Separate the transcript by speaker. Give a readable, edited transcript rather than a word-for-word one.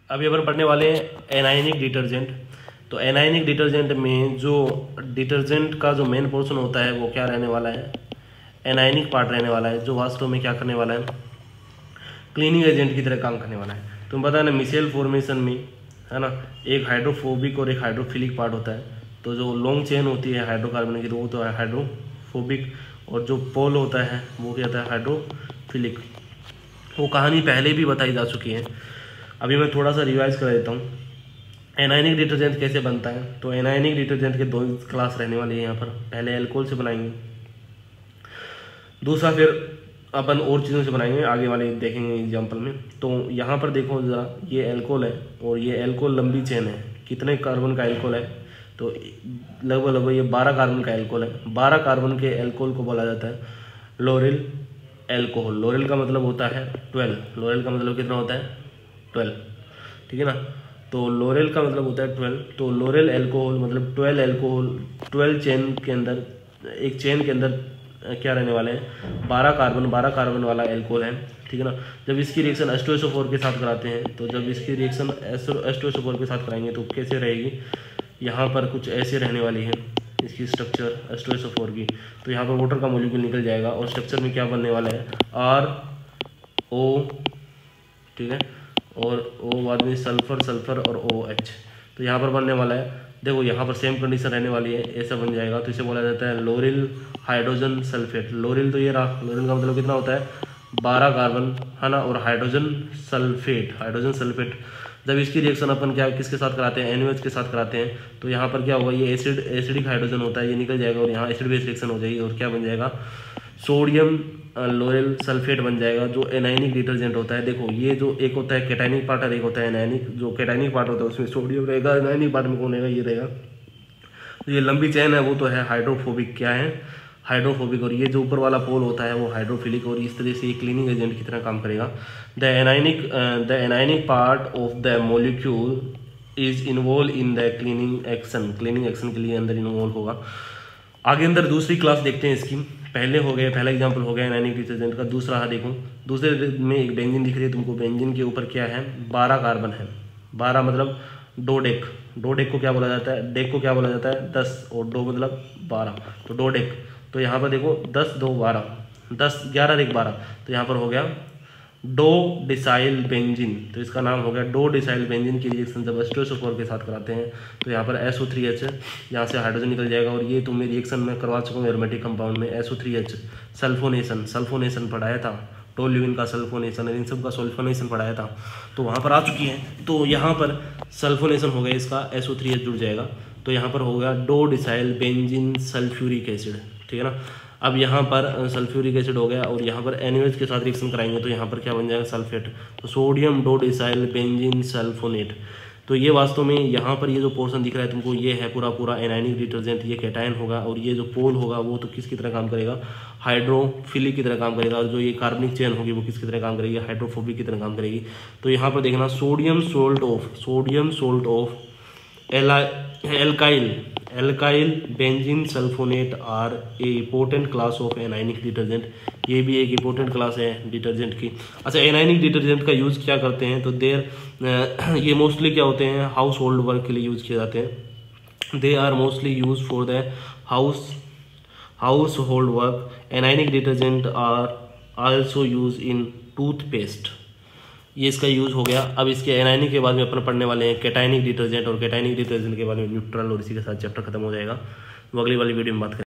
Speaker 1: अभी अपन पढ़ने वाले हैं एनायनिक डिटर्जेंट। तो एनायनिक डिटर्जेंट में जो डिटर्जेंट का जो मेन पोर्शन होता है वो क्या रहने वाला है, एनायनिक पार्ट रहने वाला है, जो वास्तव में क्या करने वाला है, क्लीनिंग एजेंट की तरह काम करने वाला है। तुम पता है ना, मिसेल फॉर्मेशन में है ना, एक हाइड्रोफोबिक और एक हाइड्रोफिलिक पार्ट होता है। तो जो लॉन्ग चेन होती है हाइड्रोकार्बन की, तो वो तो है हाइड्रोफोबिक, और जो पोल होता है वो क्या होता है, हाइड्रोफिलिक। वो कहानी पहले भी बताई जा चुकी है, अभी मैं थोड़ा सा रिवाइज कर देता हूँ। एनायनिक डिटर्जेंट कैसे बनता है, तो एनायनिक डिटर्जेंट के दो क्लास रहने वाले हैं यहाँ पर। पहले एल्कोहल से बनाएंगे, दूसरा फिर अपन और चीज़ों से बनाएंगे, आगे वाले देखेंगे एग्जाम्पल में। तो यहाँ पर देखो ज़रा, ये एल्कोहल है और ये एल्कोहल लंबी चेन है। कितने कार्बन का एल्कोहल है, तो लगभग ये 12 कार्बन का एल्कोहल है। 12 कार्बन के एल्कोहल को बोला जाता है लोरिल एल्कोहल। लोरिल का मतलब होता है 12। लोरिल का मतलब कितना होता है, 12, ठीक है ना। तो लोरेल का मतलब होता है 12। तो लोरेल एल्कोहल मतलब 12 एल्कोहल, 12 चेन के अंदर, एक चेन के अंदर क्या रहने वाले हैं, 12 कार्बन वाला एल्कोहल है, ठीक है ना। जब इसकी रिएक्शन H2SO4 के साथ कराते हैं, तो जब इसकी रिएक्शन H2SO4 के साथ कराएंगे तो कैसे रहेगी, यहाँ पर कुछ ऐसे रहने वाली है इसकी स्ट्रक्चर H2SO4 की। तो यहाँ पर वाटर का मॉलिक्यूल निकल जाएगा और स्ट्रक्चर में क्या बनने वाला है, RO, ठीक है, और O बाद में सल्फर और OH। तो यहाँ पर बनने वाला है, देखो यहाँ पर सेम कंडीशन रहने वाली है, ऐसा बन जाएगा। तो इसे बोला जाता है लोरिल हाइड्रोजन सल्फेट। लोरिल तो ये रहा, लोरिल का मतलब कितना होता है, 12 कार्बन, है ना, और हाइड्रोजन सल्फेट। जब इसकी रिएक्शन अपन क्या किसके साथ कराते हैं, NaOH के साथ कराते हैं, तो यहाँ पर क्या होगा, ये एसिडिक हाइड्रोजन होता है, ये निकल जाएगा और यहाँ एसिड बेस रिएक्शन हो जाएगी और क्या बन जाएगा, सोडियम लोरेल सल्फेट बन जाएगा, जो एनायनिक डिटर्जेंट होता है। देखो ये जो एक होता है कैटायनिक पार्ट और एक होता है एनायनिक। जो कैटायनिक पार्ट होता है उसमें सोडियम रहेगा, एनायनिक पार्ट में कौन रहेगा, ये रहेगा। तो ये लंबी चेन है वो तो है हाइड्रोफोबिक, क्या है, हाइड्रोफोबिक। और ये जो ऊपर वाला पोल होता है वो हाइड्रोफिलिक, और इस तरह से ये क्लीनिंग एजेंट की तरह काम करेगा। The anionic part of the molecule is involve in the cleaning action के लिए अंदर इन्वॉल्व होगा। आगे अंदर दूसरी क्लास देखते हैं इसकी। पहले हो गए, पहला एग्जांपल हो गया एनायनिक डिटर्जेंट का। दूसरा है, देखो दूसरे में एक बेंजीन दिख रही है तुमको, बेंजीन के ऊपर क्या है, 12 कार्बन है। 12 मतलब डोडेक। डोडेक को क्या बोला जाता है, डेक को क्या बोला जाता है, 10, और डो मतलब 12, तो डोडेक। तो यहाँ पर देखो 10 2 12, 10 11 1 12, तो यहाँ पर हो गया डो डिसाइल बेंजीन। तो इसका नाम हो गया डो डिसाइल बेंजीन की रिएक्शन जब H2SO4 के साथ कराते हैं, तो यहाँ पर SO3H, यहाँ से हाइड्रोजन निकल जाएगा। और ये तुम्हें रिएक्शन में करवा चुका हूँ एरोमेटिक कंपाउंड में, SO3H सल्फोनेशन पढ़ाया था, टोल्यूइन का सल्फोनेशन, इन सब का सल्फोनेशन पढ़ाया था, तो वहाँ पर आ चुकी है। तो यहाँ पर सल्फोनेशन हो गया, इसका SO3H जुड़ जाएगा, तो यहाँ पर होगा dodecyl benzene sulphuric acid, ठीक है ना। अब यहाँ पर सल्फ्यूरिक एसिड हो गया और यहाँ पर NaOH के साथ रिएक्शन कराएंगे तो यहाँ पर क्या बन जाएगा, सल्फेट। तो sodium dodecyl benzene sulphonate. तो ये वास्तव में यहाँ पर ये जो पोर्शन दिख रहा है तुमको, ये है पूरा एनायनिक डिटर्जेंट। ये कैटायन होगा और ये जो पोल होगा वो तो किसकी तरह काम करेगा, हाइड्रोफिलिक की तरह काम करेगा। और जो ये कार्बनिक चेन होगी वो किसकी तरह काम करेगी, हाइड्रोफोबिक की तरह काम करेगी। तो यहाँ पर देखना, sodium salt of alkyl benzene sulphonate are a important class of anionic detergent. ये भी एक इंपॉर्टेंट क्लास है डिटर्जेंट की। अच्छा, एनायनिक डिटर्जेंट का यूज़ क्या करते हैं, तो ये मोस्टली क्या होते हैं, हाउस होल्ड वर्क के लिए यूज़ किए जाते हैं। They are mostly use for the household work. Anionic detergent are also use in toothpaste. ये इसका यूज़ हो गया। अब इसके एनायनिक के बाद में अपन पढ़ने वाले हैं कैटायनिक डिटर्जेंट, और कैटायनिक डिटर्जेंट के बाद में न्यूट्रल, और इसी के साथ चैप्टर खत्म हो जाएगा। वो अगली वाली वीडियो में बात करेंगे।